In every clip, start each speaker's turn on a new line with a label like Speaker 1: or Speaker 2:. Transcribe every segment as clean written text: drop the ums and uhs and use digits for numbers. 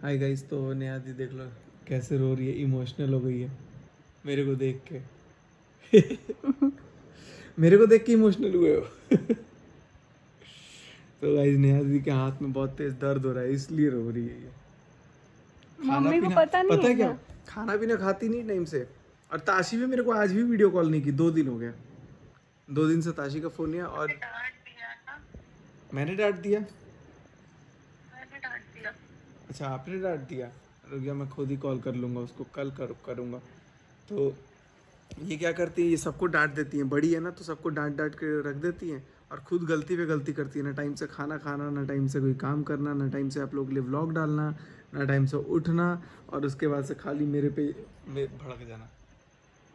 Speaker 1: Hi guys, तो नेहादी देख लो कैसे रो रही है, इमोशनल हो गई है मेरे को देख के। मेरे को देख के इमोशनल हुए हो। तो गाइस नेहादी के हाथ में बहुत तेज दर्द हो रहा है, इसलिए रो रही है ये। खाना
Speaker 2: मम्मी को
Speaker 1: पीना
Speaker 2: पता नहीं
Speaker 1: पता है
Speaker 2: है
Speaker 1: क्या,
Speaker 2: ना।
Speaker 1: खाना पीना खाती नहीं टाइम से। और ताशी भी मेरे को आज भी वीडियो कॉल नहीं की, 2 दिन हो गया। 2 दिन से ताशी का फोन नहीं है। और मैंने डांट दिया। अच्छा, आपने डांट दिया। रुक गया, मैं खुद ही कॉल कर लूँगा उसको, कल करूँगा। तो ये क्या करती है, ये सबको डांट देती हैं, बड़ी है ना, तो सबको डांट डांट के रख देती हैं। और खुद गलती पे गलती करती है, ना टाइम से खाना खाना, ना टाइम से कोई काम करना, ना टाइम से आप लोग के लिए व्लॉग डालना, ना टाइम से उठना। और उसके बाद से खाली मेरे पे भड़क जाना।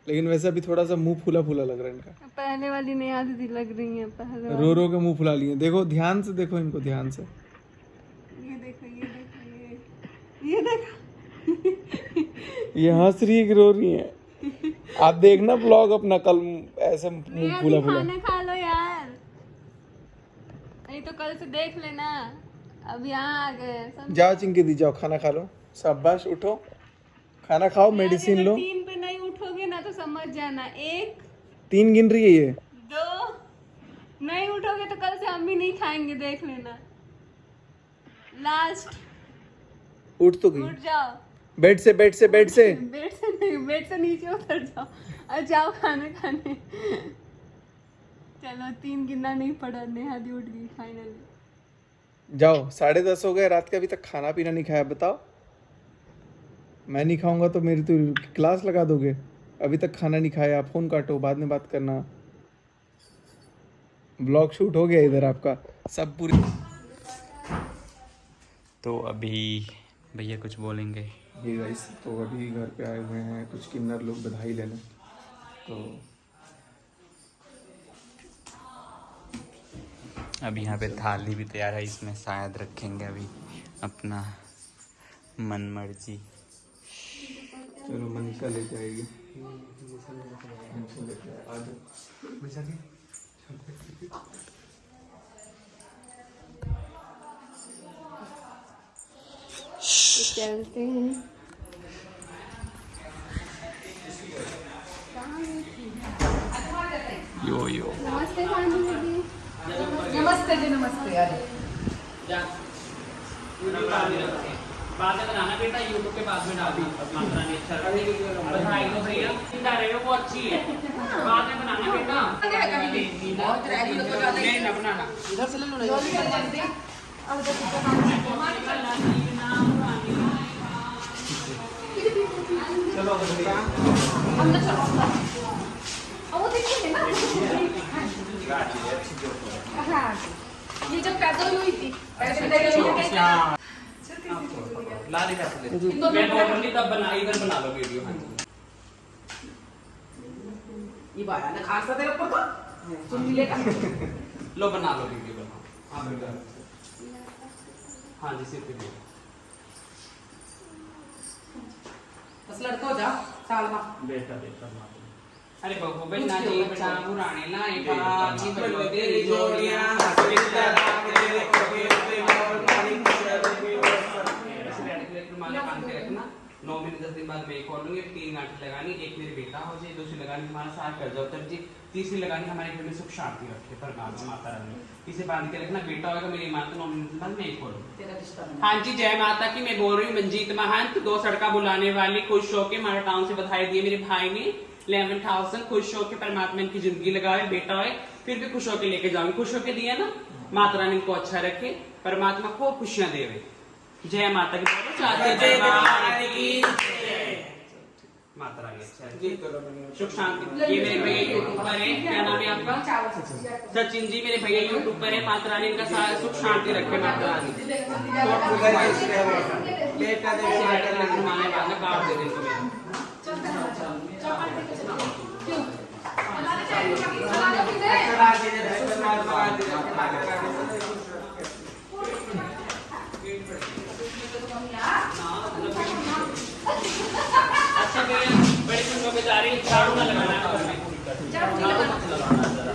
Speaker 1: लेकिन वैसे अभी थोड़ा सा मुंह फूला फूला लग रहा है इनका।
Speaker 2: पहले वाली नेहा दीदी लग रही है, पहले वाली।
Speaker 1: रो रो के मुंह फुला लिए। देखो ध्यान से, देखो इनको ध्यान से।
Speaker 2: ये देखो, ये देखो, ये देखो।
Speaker 1: ये हंस रही है कि रो रही है? आप देखना व्लॉग अपना कल, ऐसे मुंह फूला फूला।
Speaker 2: खाना खा लो यार, नहीं तो कल से देख लेना। अब यहाँ आ गए
Speaker 1: जाओ चिंकी दी, जाओ खाना खा लो। शाबाश, उठो खाना खाओ, मेडिसिन लो।
Speaker 2: 3 पे नहीं उठोगे ना तो समझ जाना। 1
Speaker 1: 3 गिन रही है ये।
Speaker 2: 2 नहीं उठोगे तो कल से हम भी नहीं खाएंगे, देख लेना। लास्ट,
Speaker 1: उठ तो गई।
Speaker 2: उठ जाओ।
Speaker 1: बेड से
Speaker 2: बेड से नहीं, बेड से नीचे उतर जाओ और जाओ खाना खाने। चलो 3 गिनना नहीं पड़ा, नेहा दी उठ गई फाइनली।
Speaker 1: जाओ, 10:30 हो गए रात के, अभी तक खाना पीना नहीं खाया। बताओ, मैं नहीं खाऊंगा तो मेरी तो क्लास लगा दोगे। अभी तक खाना नहीं खाया, फोन काटो, बाद में बात करना। ब्लॉग शूट हो गया इधर आपका सब पूरी।
Speaker 3: तो अभी भैया कुछ बोलेंगे।
Speaker 1: ये गाइस, तो अभी घर पे आए हुए हैं कुछ किन्नर लोग बधाई लेने। तो
Speaker 3: अभी यहाँ पे थाली भी तैयार है, इसमें शायद रखेंगे अभी अपना मन मर्जी।
Speaker 1: चलो मनीषा लेके आएगी।
Speaker 2: चलते हैं।
Speaker 3: यो यो
Speaker 2: नमस्ते खानी दीदी।
Speaker 4: नमस्ते जी, नमस्ते। अरे
Speaker 5: बाद में बनाना बेटा, यूट्यूब के बाद में डाल दी। मात्रा नहीं अच्छा बधाई दो भैया, डाले वो अच्छी है। बाद में बनाना बेटा, नहीं ना बनाना।
Speaker 4: इधर से ले लो ना। हम ना चलो वो देखिए ना। हाँ, ये जब पैदा हुई थी
Speaker 5: ला दे मैं नॉर्मली तब बना, इधर बना लो वीडियो। हाँ जी,
Speaker 4: ये बाया ना खासा तेरे ऊपर तो सुन लेगा।
Speaker 5: लो बना लो वीडियो, बनाओ आप बेटा। हाँ जी, सिर्फ वीडियो।
Speaker 4: बस लड़का हो जा साल में
Speaker 5: बेटा बेटा अरे बहू बहना जी बच्चा पुराने लाए बाप जी बल्लो तेरी जोड़ियां हसीना राम तेरे कबीर ते मोर मालिक रुमाल बांध के रखना। 9 महीने 10 दिन बाद मैं एक और लूंगी। 3 गांठी लगानी, एक मेरे बेटा हो जाए, दूसरी लगानी हमारा साथ कर जाओ तर जी, तीसरी लगानी हमारे घर में सुख शांति रखे परमात्मा माता रानी। इसे बांध के रखना, बेटा होगा मेरी मां तो 9 महीने बाद मैं एक और लूंगी।
Speaker 4: तेरा रिश्ता
Speaker 5: हाँ जी, जय माता की। मैं बोल रही हूँ मंजीत महंत, 2 सड़का बुलाने वाली। खुश होके हमारे टाउन से बधाई दिए मेरे भाई ने 11,000। खुश होके परमात्मा इनकी जिंदगी लगाए, बेटा है फिर भी खुश होके लेके जाऊंगी। खुश होके दिया ना, माता रानी को अच्छा रखे, परमात्मा को खुशियां देवे। जय माता की। जय माता रानी अच्छा है, सुख शांति। ये मेरे भैया यूट्यूबर है, क्या नाम है आपका? सचिन जी मेरे भैया यूट्यूबर है। माता रानी इनका सारा सुख शांति रखे माता रानी। कार्ड दे देंगे अच्छा भैया, बड़ी खुश होकर जा रही है। झाड़ू ना लगाना है, झाड़ू मत लगाना जरा।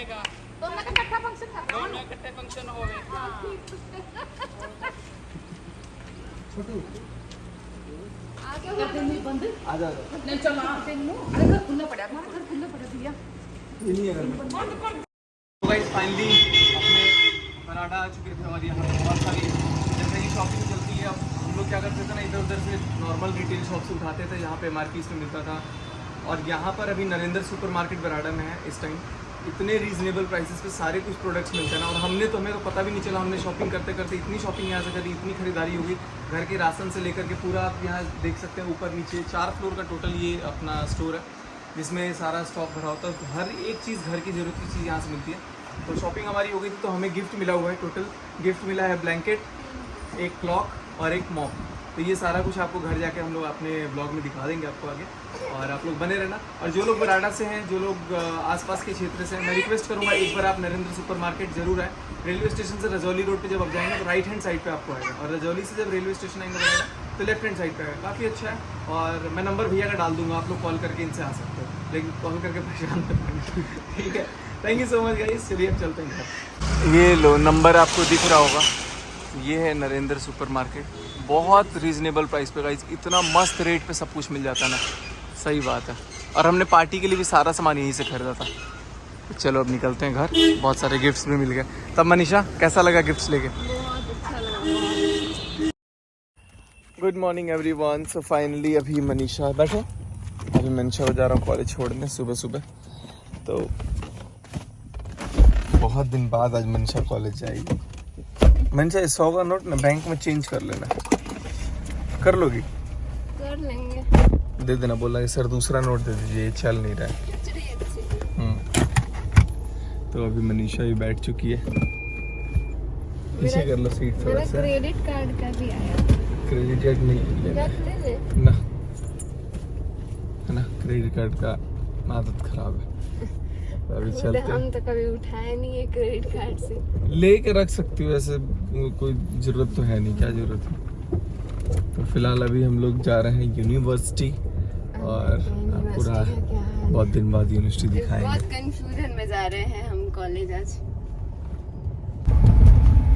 Speaker 5: होएगा
Speaker 4: दोनों का इकट्ठा फंक्शन करना
Speaker 5: दोनों इकट्ठे फंक्शन होवे
Speaker 4: करते नहीं बंद
Speaker 1: आ जा
Speaker 4: नहीं चलो आते नहीं अरे घर खुला पड़ा हमारा घर खुला पड़ा भैया
Speaker 1: ये नहीं है घर में। तो गाइस फाइनली अपने बराड़ा आ चुके थे और यहाँ पे बहुत सारी जैसे ही शॉपिंग चलती है। अब हम लोग क्या करते थे ना, इधर उधर से नॉर्मल रिटेल शॉप से उठाते थे, यहाँ पे MRPs में मिलता था। और यहाँ पर अभी नरेंद्र सुपरमार्केट बराड़ा में है इस टाइम, इतने रीजनेबल प्राइसेस पे सारे कुछ प्रोडक्ट्स मिलते हैं ना। और हमें तो पता भी नहीं चला, हमने शॉपिंग करते करते इतनी शॉपिंग यहाँ से करी, इतनी खरीदारी होगी, घर के राशन से लेकर के पूरा। आप यहाँ देख सकते हैं ऊपर नीचे 4 फ्लोर का टोटल ये अपना स्टोर है, जिसमें सारा स्टॉक भरा होता है। तो हर एक चीज़ घर की ज़रूरत की चीज़ यहाँ से मिलती है। तो शॉपिंग हमारी हो गई थी, तो हमें गिफ्ट मिला हुआ है। टोटल गिफ्ट मिला है ब्लैंकेट, एक क्लॉक और एक मॉप। तो ये सारा कुछ आपको घर जाके हम लोग अपने ब्लॉग में दिखा देंगे आपको आगे, और आप लोग बने रहना। और जो लोग बराड़ा से हैं, जो लोग आसपास के क्षेत्र से हैं, मैं रिक्वेस्ट करूँगा एक बार आप नरेंद्र सुपरमार्केट जरूर आए। रेलवे स्टेशन से रजौली रोड पे जब आप जाएंगे तो राइट हैंड साइड पे आपको आएगा, और रजौली से जब रेलवे स्टेशन आएंगे बराड़ा तो लेफ्ट हैंड साइड पे आएगा। काफ़ी अच्छा है। और मैं नंबर भैया का डाल दूंगा, आप लोग कॉल करके इनसे आ सकते हो, लेकिन कॉल करके परेशान मत करना, ठीक है। Thank you so much guys, चलिए अब चलते हैं घर। ये लो नंबर आपको दिख रहा होगा, ये है नरेंद्र सुपरमार्केट। बहुत रीजनेबल प्राइस पे गाइस, इतना मस्त रेट पे सब कुछ मिल जाता है ना, सही बात है। और हमने पार्टी के लिए भी सारा सामान यहीं से खरीदा था। तो चलो अब निकलते हैं घर, बहुत सारे गिफ्ट्स भी मिल गए। तब मनीषा कैसा लगा गिफ्ट्स लेके?
Speaker 2: बहुत अच्छा लगा।
Speaker 1: Good morning everyone. So finally अभी मनीषा बैठो, अभी मनीषा को जा रहा हूँ कॉलेज छोड़ने सुबह सुबह। तो बहुत दिन बाद आज मनीषा कॉलेज जाएगी। मनीषा 100 का नोट ना बैंक में चेंज कर लेना, कर लोगी?
Speaker 2: कर लेंगे।
Speaker 1: दे देना, बोला कि सर दूसरा नोट दे दीजिए, ये चल नहीं रहा है। तो अभी मनीषा भी बैठ चुकी है, पीछे कर लो सीट थोड़ा
Speaker 2: मेरा
Speaker 1: सा।
Speaker 2: क्रेडिट कार्ड का भी आया।
Speaker 1: क्रेडिट कार्ड नहीं लेना
Speaker 2: रख ले ले।
Speaker 1: ना, है ना, क्रेडिट कार्ड का आदत खराब है। तो अभी चलते हैं।
Speaker 2: हम तो कभी उठाए नहीं है क्रेडिट कार्ड से।
Speaker 1: लेके रख सकती हूँ, ऐसे कोई जरूरत तो है नहीं, क्या जरूरत है। तो फिलहाल अभी हम लोग जा रहे हैं यूनिवर्सिटी, और पूरा बहुत दिन बाद यूनिवर्सिटी दिखाएंगे।
Speaker 2: बहुत कंफ्यूजन में जा रहे हैं हम कॉलेज आज।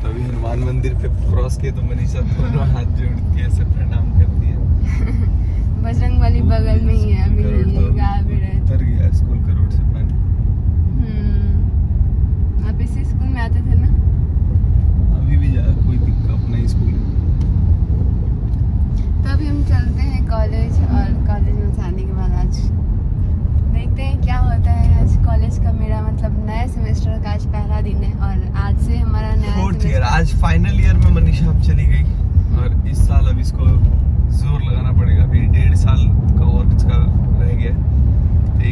Speaker 1: तो अभी हनुमान मंदिर पे क्रॉस किए तो मनीषा दोनों हाथ जोड़ के ऐसे प्रणाम करती है।
Speaker 2: बजरंग वाली बगल में ही है अभी,
Speaker 1: करोड़ तो
Speaker 2: ये गा भी रहे थे।
Speaker 1: उतर गया स्कूल का रोड से पानी।
Speaker 2: आप इसी स्कूल में आते थे ना?
Speaker 1: अभी भी जा, कोई दिक्कत, अपना ही स्कूल है।
Speaker 2: तो अभी हम चलते हैं कॉलेज, और कॉलेज में जाने के बाद आज देखते हैं क्या होता है। आज कॉलेज का मेरा मतलब नया सेमेस्टर का आज पहला दिन है, और आज से हमारा नया
Speaker 1: फोर्थ ईयर,
Speaker 2: semester-
Speaker 1: आज फाइनल ईयर में मनीषा अब चली गई, और इस साल अब इसको जोर लगाना पड़ेगा। अभी 1.5 साल का और इसका रह गया है।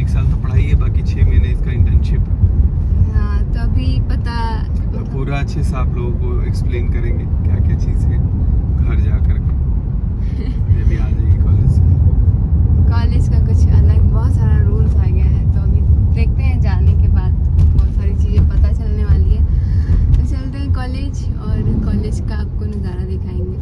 Speaker 1: 1 साल तो पढ़ाई है, बाकी 6 महीने इसका इंटर्नशिप।
Speaker 2: हाँ, तो अभी पता
Speaker 1: तो पूरा अच्छे से आप लोगों को एक्सप्लेन करेंगे क्या क्या चीज़ है घर जा कर के। ये भी आ जाएगी कॉलेज से।
Speaker 2: कॉलेज का कुछ अलग बहुत सारा रूल्स आ गया है, तो अभी देखते हैं, जाने के बाद बहुत सारी चीज़ें पता चलने वाली है। तो चलते हैं कॉलेज, और कॉलेज का आपको नज़ारा दिखाएंगे।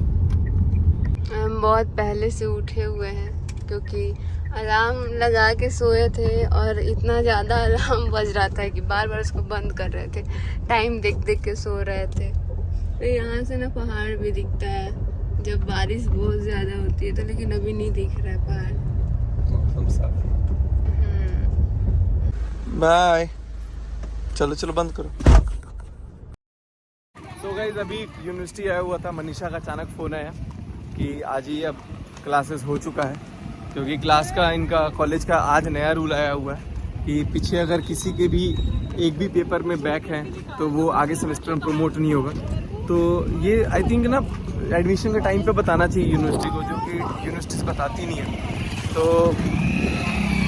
Speaker 2: हम बहुत पहले से उठे हुए हैं, क्योंकि अलार्म लगा के सोए थे, और इतना ज़्यादा अलार्म बज रहा था कि बार बार उसको बंद कर रहे थे, टाइम देख देख के सो रहे थे। तो यहाँ से ना पहाड़ भी दिखता है जब बारिश बहुत ज़्यादा होती है, तो लेकिन अभी नहीं दिख रहा है पहाड़।
Speaker 1: मौसम साफ है। बाय, चलो चलो बंद करो। तो गाइस अभी यूनिवर्सिटी आया हुआ था, मनीषा का अचानक फ़ोन आया कि आज ही अब क्लासेस हो चुका है, क्योंकि क्लास का इनका कॉलेज का आज नया रूल आया हुआ है कि पीछे अगर किसी के भी एक भी पेपर में बैक है तो वो आगे सेमेस्टर में प्रमोट नहीं होगा। तो ये आई थिंक ना एडमिशन के टाइम पे बताना चाहिए यूनिवर्सिटी को, जो कि यूनिवर्सिटीज़ बताती नहीं है। तो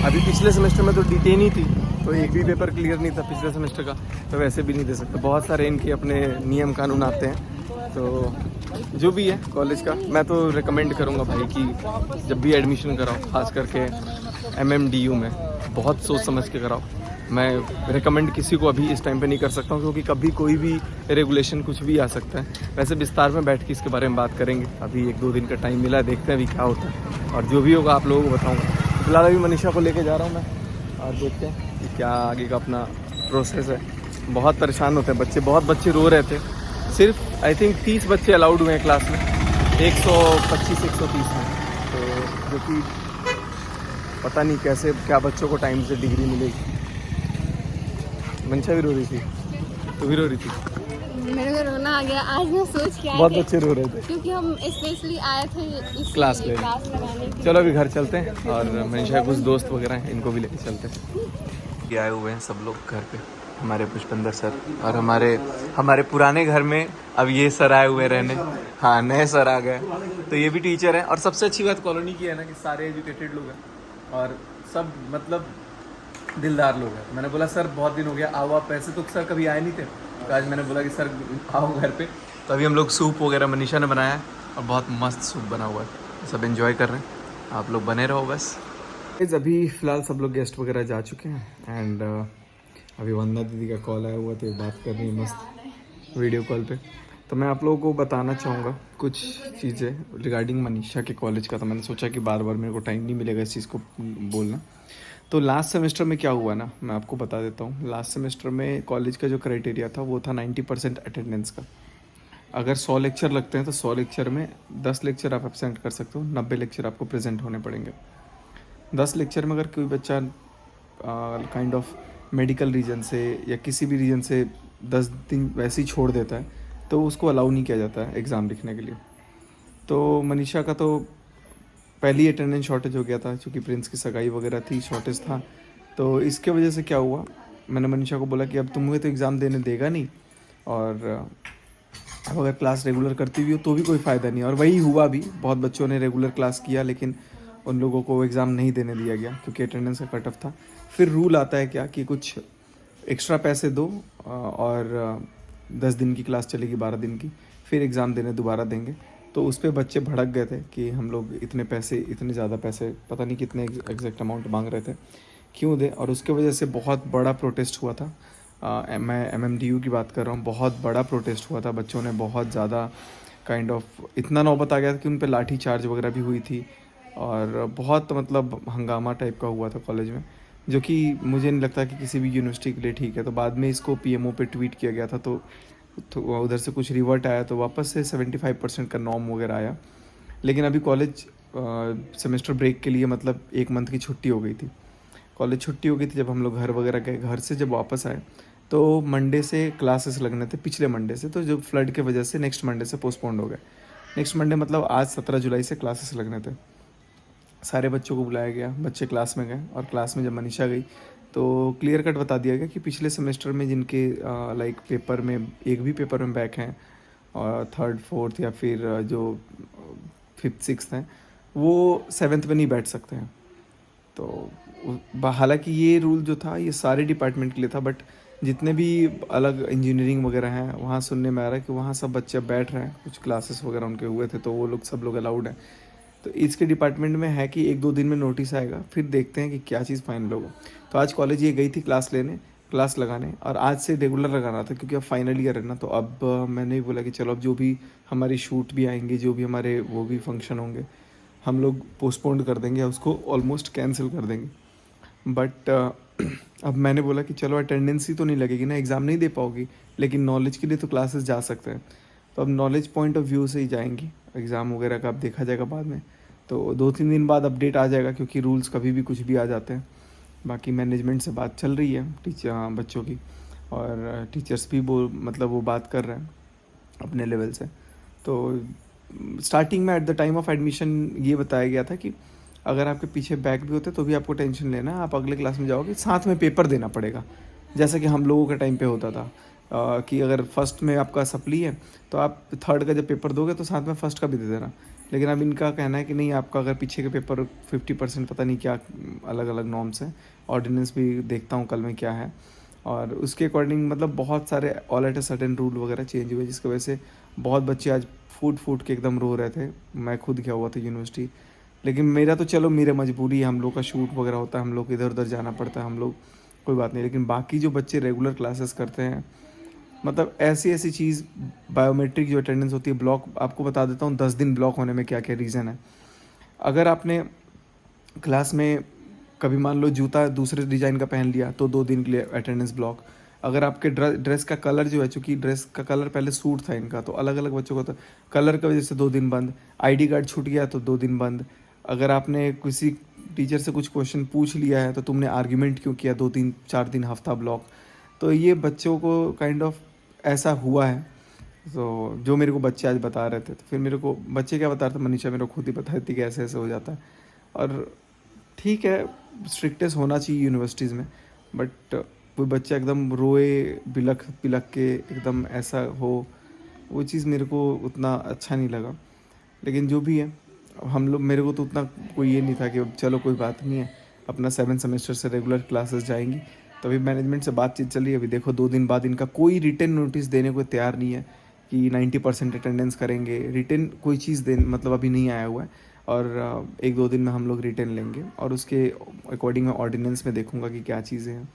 Speaker 1: अभी पिछले सेमेस्टर में तो डिटेन ही थी, तो एक भी पेपर क्लियर नहीं था पिछले सेमेस्टर का, तो वैसे भी नहीं दे सकते। बहुत सारे इनके अपने नियम कानून आते हैं। तो जो भी है कॉलेज का, मैं तो रिकमेंड करूँगा भाई कि जब भी एडमिशन कराओ, खास करके MMDU में, बहुत सोच समझ के कराओ। मैं रिकमेंड किसी को अभी इस टाइम पे नहीं कर सकता हूँ, क्योंकि कभी कोई भी रेगुलेशन कुछ भी आ सकता है। वैसे विस्तार में बैठ के इसके बारे में बात करेंगे, अभी 1-2 दिन का टाइम मिला है, देखते हैं अभी क्या होता है, और जो भी होगा आप लोगों को बताऊँगा। फिलहाल अभी मनीषा को लेके जा रहा हूँ मैं, और देखते हैं कि क्या आगे का अपना प्रोसेस है। बहुत परेशान होते हैं बच्चे, बहुत बच्चे रो रहे थे। सिर्फ आई थिंक 30 बच्चे अलाउड हुए हैं क्लास में, 125-130 में, तो जो कि पता नहीं कैसे क्या बच्चों को टाइम से डिग्री मिलेगी। मंशा भी रो रही थी, तो भी रो रही थी।
Speaker 2: मेरे को रोना आ गया आज, मैं सोच के आई
Speaker 1: बहुत
Speaker 2: थी,
Speaker 1: बच्चे रो रहे थे
Speaker 2: क्योंकि हम स्पेशली आए थे इस
Speaker 1: क्लास ले।
Speaker 2: क्लास लगाने के
Speaker 1: चलो अभी घर चलते हैं, और मंशा कुछ दोस्त वगैरह हैं, इनको भी लेके चलते हैं। ये आए हुए हैं सब लोग घर पे, हमारे पुष्पेंद्र सर, और हमारे पुराने घर में अब ये सर आए हुए रहने। हाँ, नए सर आ गए, तो ये भी टीचर हैं। और सबसे अच्छी बात कॉलोनी की है ना कि सारे एजुकेटेड लोग हैं और सब मतलब दिलदार लोग हैं। मैंने बोला सर बहुत दिन हो गया, आओ आप। ऐसे तो सर कभी आए नहीं थे, तो आज मैंने बोला कि सर आओ घर पे। तो अभी हम लोग सूप वगैरह मनीषा ने बनाया है, और बहुत मस्त सूप बना हुआ है, सब एंजॉय कर रहे हैं। आप लोग बने रहो बस। अभी फ़िलहाल सब लोग गेस्ट वगैरह जा चुके हैं, एंड अभी वंदना दीदी का कॉल आया हुआ, तो बात कर रही है मस्त वीडियो कॉल पे। तो मैं आप लोगों को बताना चाहूँगा कुछ चीज़ें रिगार्डिंग मनीषा के कॉलेज का। तो मैंने सोचा कि बार बार मेरे को टाइम नहीं मिलेगा इस चीज़ को बोलना। तो लास्ट सेमेस्टर में क्या हुआ ना, मैं आपको बता देता हूँ। लास्ट सेमेस्टर में कॉलेज का जो क्राइटेरिया था वो था 90% अटेंडेंस का। अगर 100 लेक्चर लगते हैं तो 100 लेक्चर में 10 लेक्चर आप एब्सेंट कर सकते हो, 90 लेक्चर आपको प्रेजेंट होने पड़ेंगे। 10 लेक्चर में अगर कोई बच्चा काइंड ऑफ मेडिकल रीजन से या किसी भी रीजन से 10 दिन वैसे ही छोड़ देता है, तो उसको अलाउ नहीं किया जाता है एग्ज़ाम लिखने के लिए। तो मनीषा का तो पहली अटेंडेंस शॉर्टेज हो गया था, क्योंकि प्रिंस की सगाई वगैरह थी, शॉर्टेज था। तो इसके वजह से क्या हुआ, मैंने मनीषा को बोला कि अब तुम्हें तो एग्ज़ाम देने देगा नहीं, और अब अगर क्लास रेगुलर करती भी हो तो भी कोई फ़ायदा नहीं। और वही हुआ भी, बहुत बच्चों ने रेगुलर क्लास किया, लेकिन उन लोगों को एग्ज़ाम नहीं देने दिया गया क्योंकि अटेंडेंस का कट ऑफ था। फिर रूल आता है क्या कि कुछ एक्स्ट्रा पैसे दो, और 10 दिन की क्लास चलेगी, 12 दिन की, फिर एग्ज़ाम देने दोबारा देंगे। तो उस पर बच्चे भड़क गए थे कि हम लोग इतने पैसे, इतने ज़्यादा पैसे, पता नहीं कितने एग्जैक्ट अमाउंट मांग रहे थे, क्यों दे। और उसके वजह से बहुत बड़ा प्रोटेस्ट हुआ था। मैं MMDU की बात कर रहा हूँ, बहुत बड़ा प्रोटेस्ट हुआ था। बच्चों ने बहुत ज़्यादा काइंड ऑफ, इतना नौबत आ गया था कि उन पर लाठी चार्ज वगैरह भी हुई थी, और बहुत मतलब हंगामा टाइप का हुआ था कॉलेज में, जो कि मुझे नहीं लगता कि किसी भी यूनिवर्सिटी के लिए ठीक है। तो बाद में इसको PMO पे ट्वीट किया गया था, तो उधर से कुछ रिवर्ट आया, तो वापस से 75% का नॉर्म वगैरह आया। लेकिन अभी कॉलेज सेमेस्टर ब्रेक के लिए मतलब 1 मंथ की छुट्टी हो गई थी, कॉलेज छुट्टी हो गई थी। जब हम लोग घर वगैरह गए, घर से जब वापस आए तो मंडे से क्लासेस लगने थे, पिछले मंडे से। तो जो फ्लड के वजह से नेक्स्ट मंडे से पोस्टपोन्ड हो गए। नेक्स्ट मंडे मतलब आज 17 जुलाई से क्लासेस लगने थे। सारे बच्चों को बुलाया गया, बच्चे क्लास में गए, और क्लास में जब मनीषा गई तो क्लियर कट बता दिया गया कि पिछले सेमेस्टर में जिनके लाइक पेपर में, एक भी पेपर में बैक हैं, और 3rd 4th या फिर जो 5th 6th हैं, वो 7th में नहीं बैठ सकते हैं। तो हालांकि ये रूल जो था ये सारे डिपार्टमेंट के लिए था, बट जितने भी अलग इंजीनियरिंग वगैरह हैं वहाँ सुनने में आ रहा है कि वहाँ सब बच्चे बैठ रहे हैं, कुछ क्लासेस वगैरह उनके हुए थे, तो वो लोग सब लोग अलाउड हैं। तो इसके डिपार्टमेंट में है कि 1-2 दिन में नोटिस आएगा, फिर देखते हैं कि क्या चीज़ फाइनल होगा। तो आज कॉलेज ये गई थी क्लास लगाने, और आज से रेगुलर लगाना था क्योंकि अब फाइनल ईयर है ना। तो अब मैंने भी बोला कि चलो अब जो भी हमारी शूट भी आएंगे, जो भी हमारे वो भी फंक्शन होंगे, हम लोग पोस्टपोन कर देंगे, उसको ऑलमोस्ट कैंसिल कर देंगे। बट अब मैंने बोला कि चलो अटेंडेंस ही तो नहीं लगेगी ना, एग्ज़ाम नहीं दे पाओगी, लेकिन नॉलेज के लिए तो क्लासेस जा सकते हैं। तो अब नॉलेज पॉइंट ऑफ व्यू से ही जाएंगी, एग्ज़ाम वगैरह का अब देखा जाएगा बाद में। तो 2-3 दिन बाद अपडेट आ जाएगा, क्योंकि रूल्स कभी भी कुछ भी आ जाते हैं। बाकी मैनेजमेंट से बात चल रही है बच्चों की, और टीचर्स भी वो बात कर रहे हैं अपने लेवल से। तो स्टार्टिंग में at the time of admission ये बताया गया था कि अगर आपके पीछे बैक भी होते तो भी आपको टेंशन लेना है, आप अगले क्लास में जाओगे, साथ में पेपर देना पड़ेगा, जैसा कि हम लोगों के टाइम पे होता था। कि अगर फर्स्ट में आपका सप्ली है तो आप 3rd का जब पेपर दोगे तो साथ में फर्स्ट का भी दे देना। लेकिन अब इनका कहना है कि नहीं, आपका अगर पीछे के पेपर 50%, पता नहीं क्या अलग अलग नॉर्म्स हैं, ऑर्डिनेंस भी देखता हूँ कल में क्या है, और उसके अकॉर्डिंग मतलब बहुत सारे all at a sudden rule वगैरह चेंज हुए, जिसकी वजह से बहुत बच्चे आज फूट के एकदम रो रहे थे। मैं खुद गया हुआ था यूनिवर्सिटी, लेकिन मेरा तो चलो मेरे मजबूरी है, हम लोग का शूट वगैरह होता है, हम लोग इधर उधर जाना पड़ता है, हम लोग कोई बात नहीं। लेकिन बाकी जो बच्चे रेगुलर क्लासेस करते हैं, मतलब ऐसी चीज़, बायोमेट्रिक जो अटेंडेंस होती है, ब्लॉक, आपको बता देता हूँ 10 दिन ब्लॉक होने में क्या क्या रीज़न है। अगर आपने क्लास में कभी मान लो जूता दूसरे डिज़ाइन का पहन लिया तो 2 दिन के लिए अटेंडेंस ब्लॉक। अगर आपके ड्रेस का कलर जो है, चूँकि ड्रेस का कलर पहले सूट था इनका, तो अलग अलग बच्चों का, तो कलर की वजह से 2 दिन बंद। आईडी कार्ड छूट गया तो 2 दिन बंद। अगर आपने किसी टीचर से कुछ क्वेश्चन पूछ लिया है तो तुमने आर्ग्यूमेंट क्यों किया, 2-3-4 दिन हफ्ता ब्लॉक। तो ये बच्चों को काइंड ऑफ ऐसा हुआ है। तो जो मेरे को बच्चे आज बता रहे थे, तो फिर मेरे को बच्चे क्या बता रहे थे, मनीषा मेरे को खुद ही बताई थी कि ऐसे ऐसे हो जाता है। और ठीक है, स्ट्रिक्टेस्ट होना चाहिए यूनिवर्सिटीज़ में, बट कोई बच्चा एकदम रोए बिलख बिलख के एकदम ऐसा हो, वो चीज़ मेरे को उतना अच्छा नहीं लगा। लेकिन जो भी है, हम लोग, मेरे को तो उतना कोई ये नहीं था कि चलो कोई बात नहीं है, अपना 7 सेमेस्टर से रेगुलर क्लासेस जाएंगी। तो अभी मैनेजमेंट से बातचीत चल रही है। अभी देखो 2 दिन बाद इनका कोई रिटन नोटिस देने को तैयार नहीं है कि 90% अटेंडेंस करेंगे। रिटन कोई चीज़ दे मतलब अभी नहीं आया हुआ है, और 1-2 दिन में हम लोग रिटन लेंगे और उसके अकॉर्डिंग मैं ऑर्डिनेंस में देखूंगा कि क्या चीज़ें हैं,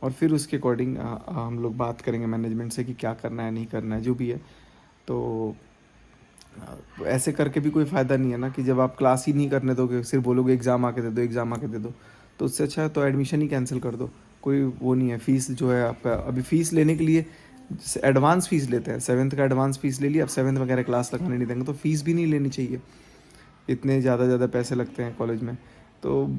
Speaker 1: और फिर उसके अकॉर्डिंग हम लोग बात करेंगे मैनेजमेंट से कि क्या करना है नहीं करना है, जो भी है। तो ऐसे करके भी कोई फ़ायदा नहीं है ना, कि जब आप क्लास ही नहीं करने दोगे, सिर्फ बोलोगे एग्ज़ाम आके दे दो, एग्ज़ाम आके दे दो, तो उससे अच्छा है तो एडमिशन ही कैंसिल कर दो। कोई वो नहीं है। फ़ीस जो है आपका, अभी फ़ीस लेने के लिए एडवांस फ़ीस लेते हैं। 7th का एडवांस फ़ीस ले लिया, अब 7th वगैरह क्लास लगाने नहीं देंगे, तो फ़ीस भी नहीं लेनी चाहिए। इतने ज़्यादा पैसे लगते हैं कॉलेज में। तो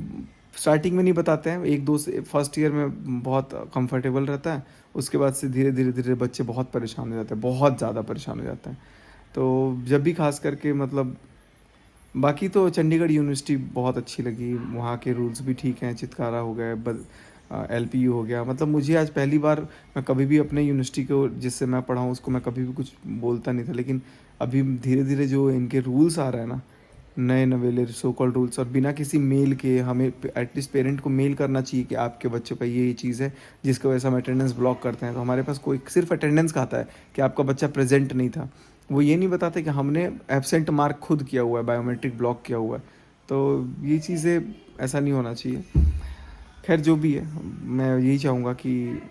Speaker 1: स्टार्टिंग में नहीं बताते हैं, 1-2 से फर्स्ट ईयर में बहुत कंफर्टेबल रहता है, उसके बाद से धीरे धीरे बच्चे बहुत परेशान हो जाते हैं, बहुत ज़्यादा परेशान हो जाते हैं। तो जब भी खास करके मतलब, बाकी तो चंडीगढ़ यूनिवर्सिटी बहुत अच्छी लगी, वहाँ के रूल्स भी ठीक हैं। चितकारा हो गया, LPU हो गया। मतलब मुझे आज पहली बार, मैं कभी भी अपने यूनिवर्सिटी को जिससे मैं पढ़ा हूँ उसको मैं कभी भी कुछ बोलता नहीं था, लेकिन अभी धीरे धीरे जो इनके रूल्स आ रहे हैं ना, नए नवेले सो कॉल्ड रूल्स, और बिना किसी मेल के, हमें एटलीस्ट पेरेंट को मेल करना चाहिए कि आपके बच्चों का ये चीज़ है जिसकी वजह से हम अटेंडेंस ब्लॉक करते हैं। तो हमारे पास कोई सिर्फ अटेंडेंस का आता है कि आपका बच्चा प्रेजेंट नहीं था, वो ये नहीं बताते कि हमने एब्सेंट मार्क खुद किया हुआ है, बायोमेट्रिक ब्लॉक किया हुआ है। तो ये चीज़ें ऐसा नहीं होना चाहिए। खैर जो भी है, मैं यही चाहूँगा कि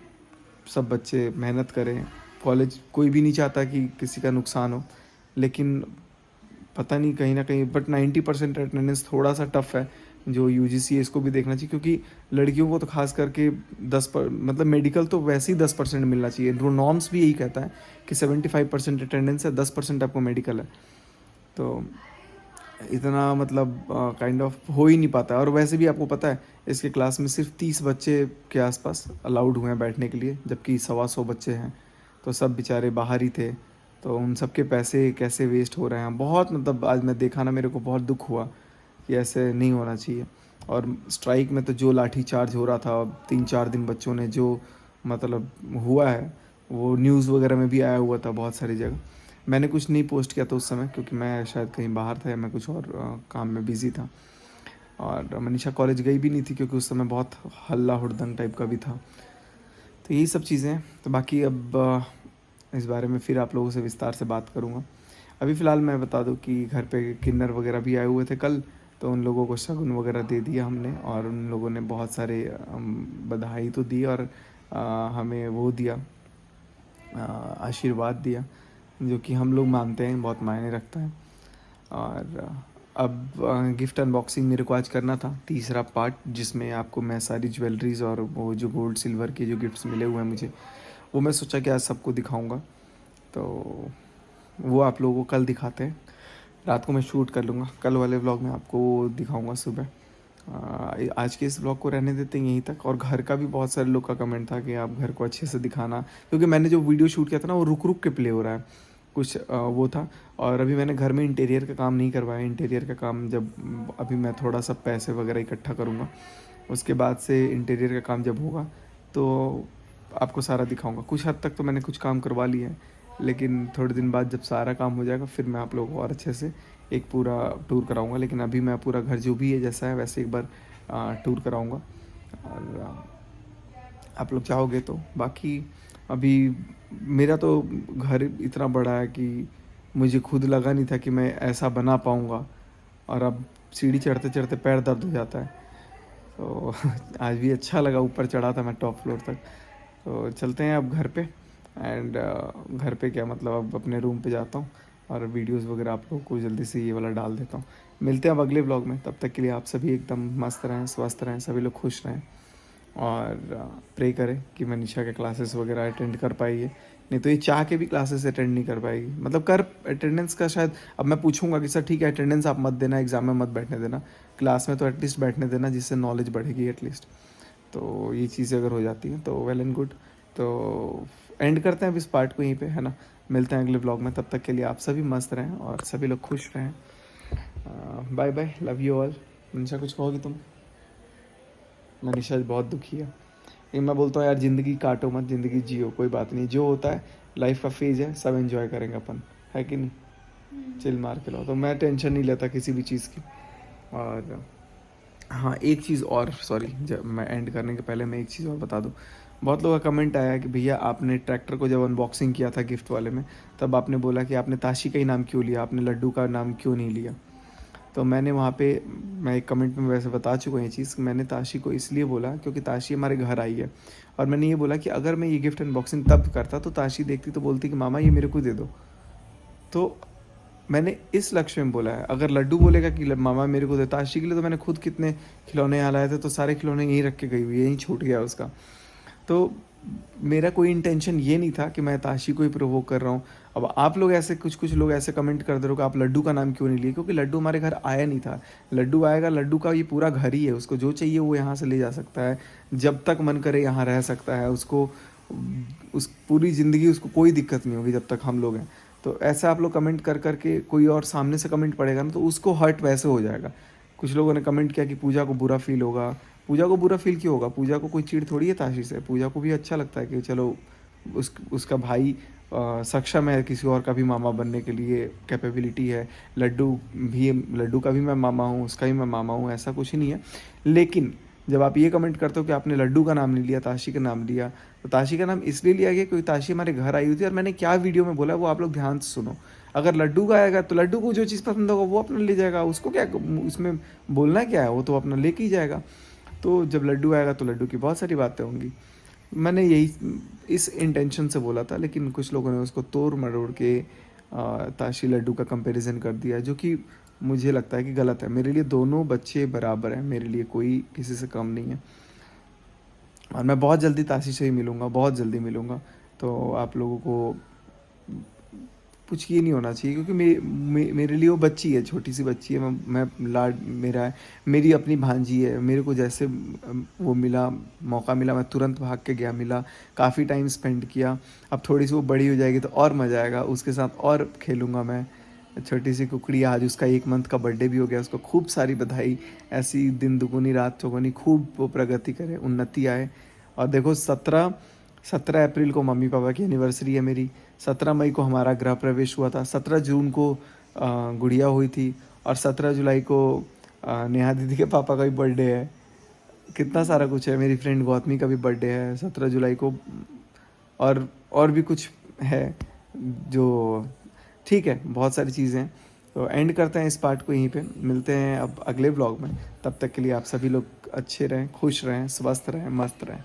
Speaker 1: सब बच्चे मेहनत करें। कॉलेज कोई भी नहीं चाहता कि किसी का नुकसान हो, लेकिन पता नहीं कहीं ना कहीं, बट 90% अटेंडेंस थोड़ा सा टफ है। जो UGC है इसको भी देखना चाहिए, क्योंकि लड़कियों को तो खास करके मतलब मेडिकल तो वैसे ही 10% मिलना चाहिए। नॉर्म्स भी यही कहता है कि 75% अटेंडेंस है, 10% आपको मेडिकल है। तो इतना मतलब काइंड ऑफ हो ही नहीं पाता है। और वैसे भी आपको पता है, इसके क्लास में सिर्फ 30 बच्चे के आसपास अलाउड हुए हैं बैठने के लिए, जबकि 125 बच्चे हैं। तो सब बेचारे बाहर ही थे, तो उन सब के पैसे कैसे वेस्ट हो रहे हैं। बहुत मतलब आज मैं देखा ना, मेरे को बहुत दुख हुआ कि ऐसे नहीं होना चाहिए। और स्ट्राइक में तो जो लाठी चार्ज हो रहा था 3-4 दिन, बच्चों ने जो मतलब हुआ है, वो न्यूज़ वगैरह में भी आया हुआ था बहुत सारी जगह। मैंने कुछ नहीं पोस्ट किया था उस समय, क्योंकि मैं शायद कहीं बाहर था या मैं कुछ और काम में बिज़ी था। और मनीषा कॉलेज गई भी नहीं थी, क्योंकि उस समय बहुत हल्ला हुड़दंग टाइप का भी था। तो यही सब चीज़ें हैं। तो बाकी अब इस बारे में फिर आप लोगों से विस्तार से बात करूँगा। अभी फ़िलहाल मैं बता दूं कि घर पे किन्नर वगैरह भी आए हुए थे कल, तो उन लोगों को शगुन वगैरह दे दिया हमने, और उन लोगों ने बहुत सारे बधाई तो दी, और हमें वो दिया, आशीर्वाद दिया, जो कि हम लोग मानते हैं बहुत मायने रखता है। और अब गिफ्ट अनबॉक्सिंग मेरे को आज करना था, तीसरा पार्ट, जिसमें आपको मैं सारी ज्वेलरीज़ और वो जो गोल्ड सिल्वर के जो गिफ्ट्स मिले हुए हैं मुझे, वो मैं सोचा कि आज सबको दिखाऊंगा। तो वो आप लोगों को कल दिखाते हैं। रात को मैं शूट कर लूँगा, कल वाले व्लॉग में आपको दिखाऊंगा सुबह। आज के इस व्लॉग को रहने देते हैं यहीं तक। और घर का भी बहुत सारे लोग का कमेंट था कि आप घर को अच्छे से दिखाना, क्योंकि मैंने जो वीडियो शूट किया था ना, वो रुक रुक के प्ले हो रहा है, कुछ वो था। और अभी मैंने घर में इंटीरियर का काम नहीं करवाया। इंटीरियर का काम जब, अभी मैं थोड़ा सा पैसे वगैरह इकट्ठा करूँगा, उसके बाद से इंटीरियर का काम जब होगा तो आपको सारा दिखाऊंगा। कुछ हद तक तो मैंने कुछ काम करवा लिया है, लेकिन थोड़े दिन बाद जब सारा काम हो जाएगा, फिर मैं आप लोगों को और अच्छे से एक पूरा टूर कराऊंगा। लेकिन अभी मैं पूरा घर जो भी है जैसा है वैसे एक बार टूर कराऊंगा, और आप लोग चाहोगे तो। बाकी अभी मेरा तो घर इतना बड़ा है कि मुझे खुद लगा नहीं था कि मैं ऐसा बना पाऊंगा, और अब सीढ़ी चढ़ते चढ़ते पैर दर्द हो जाता है। तो आज भी अच्छा लगा, ऊपर चढ़ा था मैं टॉप फ्लोर तक। तो चलते हैं अब घर पे। एंड घर पे क्या मतलब, अब अपने रूम पे जाता हूँ और वीडियोस वगैरह आप लोगों को जल्दी से ये वाला डाल देता हूँ। मिलते हैं अब अगले व्लॉग में, तब तक के लिए आप सभी एकदम मस्त रहें, स्वस्थ रहें, सभी लोग खुश रहें और प्रे करें कि मनीषा के क्लासेस वगैरह अटेंड कर पाएगी। नहीं तो ये चाह के भी क्लासेस अटेंड नहीं कर पाएगी, मतलब कर अटेंडेंस का शायद अब मैं पूछूंगा कि सर ठीक है अटेंडेंस आप मत देना, एग्जाम में मत बैठने देना, क्लास में तो एटलीस्ट बैठने देना जिससे नॉलेज बढ़ेगी एटलीस्ट। तो ये चीज़ें अगर हो जाती हैं तो वेल एंड गुड। तो एंड करते हैं अब इस पार्ट को यहीं पे, है ना। मिलते हैं अगले व्लॉग में, तब तक के लिए आप सभी मस्त रहें और सभी लोग खुश रहें। Bye bye, love you all. Manisha कुछ कहोगी तुम? मनीषा बहुत दुखी है। लेकिन मैं बोलता हूँ यार ज़िंदगी काटो मत, ज़िंदगी जियो, कोई बात नहीं, जो होता है लाइफ का फेज है, सब एंजॉय करेंगे अपन, है कि नहीं। चिल मार के लो, तो मैं टेंशन नहीं लेता किसी भी चीज़ की। और हाँ एक चीज़ और, सॉरी जब मैं एंड करने के पहले मैं एक चीज़ और बता दूँ। बहुत लोगों का कमेंट आया कि भैया आपने ट्रैक्टर को जब अनबॉक्सिंग किया था गिफ्ट वाले में, तब आपने बोला कि आपने ताशी का ही नाम क्यों लिया, आपने लड्डू का नाम क्यों नहीं लिया। तो मैंने वहाँ पे, मैं एक कमेंट में वैसे बता चुका हूँ ये चीज़, मैंने ताशी को इसलिए बोला क्योंकि ताशी हमारे घर आई है, और मैंने ये बोला कि अगर मैं ये गिफ्ट अनबॉक्सिंग तब करता तो ताशी देखती तो बोलती कि मामा ये मेरे को दे दो। तो मैंने इस लक्ष्य में बोला है। अगर लड्डू बोलेगा कि मामा मेरे को दे, ताशी के लिए तो मैंने खुद कितने खिलौने यहाँ लाए थे, तो सारे खिलौने यहीं रख के गई हुई, यहीं छूट गया उसका। तो मेरा कोई इंटेंशन ये नहीं था कि मैं ताशी को ही प्रोवोक कर रहा हूँ। अब आप लोग ऐसे कुछ लोग ऐसे कमेंट कर दे रहे हो कि आप लड्डू का नाम क्यों नहीं लिए, क्योंकि लड्डू हमारे घर आया नहीं था। लड्डू आएगा, लड्डू का ये पूरा घर ही है, उसको जो चाहिए वो यहाँ से ले जा सकता है, जब तक मन करे यहाँ रह सकता है, उसको उस पूरी ज़िंदगी उसको कोई दिक्कत नहीं होगी जब तक हम लोग हैं। तो ऐसा आप लोग कमेंट कर करके कोई और सामने से कमेंट पड़ेगा ना, तो उसको हर्ट वैसे हो जाएगा। कुछ लोगों ने कमेंट किया कि पूजा को बुरा फील होगा। पूजा को बुरा फील क्यों होगा? पूजा को कोई चीड़ थोड़ी है ताशी से, पूजा को भी अच्छा लगता है कि चलो उसका भाई सक्षम है किसी और का भी मामा बनने के लिए, कैपेबिलिटी है। लड्डू का भी मैं मामा हूँ, उसका भी मैं मामा हूँ, ऐसा कुछ ही नहीं है। लेकिन जब आप ये कमेंट करते हो कि आपने लड्डू का नाम नहीं लिया, ताशी का नाम लिया, तो ताशी का नाम इसलिए लिया गया क्योंकि ताशी हमारे घर आई हुई थी। और मैंने क्या वीडियो में बोला वो आप लोग ध्यान से सुनो। अगर लड्डू का आएगा तो लड्डू को जो चीज़ पसंद होगा वो अपना ले जाएगा, उसको क्या उसमें बोलना क्या है, वो तो अपना लेके ही जाएगा। तो जब लड्डू आएगा तो लड्डू की बहुत सारी बातें होंगी। मैंने यही इस इंटेंशन से बोला था, लेकिन कुछ लोगों ने उसको तोड़ मरोड़ के ताशी लड्डू का कंपैरिजन कर दिया, जो कि मुझे लगता है कि गलत है। मेरे लिए दोनों बच्चे बराबर हैं, मेरे लिए कोई किसी से कम नहीं है। और मैं बहुत जल्दी ताशी से ही मिलूँगा, बहुत जल्दी मिलूँगा। तो आप लोगों को कुछ ये नहीं होना चाहिए, क्योंकि मेरे लिए वो बच्ची है, छोटी सी बच्ची है। मैं लाड मेरा है, मेरी अपनी भांजी है। मेरे को जैसे वो मिला, मौका मिला, मैं तुरंत भाग के गया, मिला, काफ़ी टाइम स्पेंड किया। अब थोड़ी सी वो बड़ी हो जाएगी तो और मज़ा आएगा, उसके साथ और खेलूँगा मैं। छोटी सी कुकड़ी, आज उसका 1 मंथ का बर्थडे भी हो गया, उसको खूब सारी बधाई। ऐसी दिन दुगुनी रात चौगुनी, खूब वो प्रगति करे, उन्नति आए। और देखो 17 अप्रैल को मम्मी पापा की एनिवर्सरी है मेरी। 17 मई को हमारा गृह प्रवेश हुआ था। 17 जून को गुड़िया हुई थी। और 17 जुलाई को नेहा दीदी के पापा का भी बर्थडे है। कितना सारा कुछ है। मेरी फ्रेंड गौतमी का भी बर्थडे है 17 जुलाई को। और भी कुछ है जो, ठीक है, बहुत सारी चीज़ें हैं। तो एंड करते हैं इस पार्ट को यहीं पे। मिलते हैं अब अगले व्लॉग में। तब तक के लिए आप सभी लोग अच्छे रहें, खुश रहें, स्वस्थ रहें, मस्त रहें।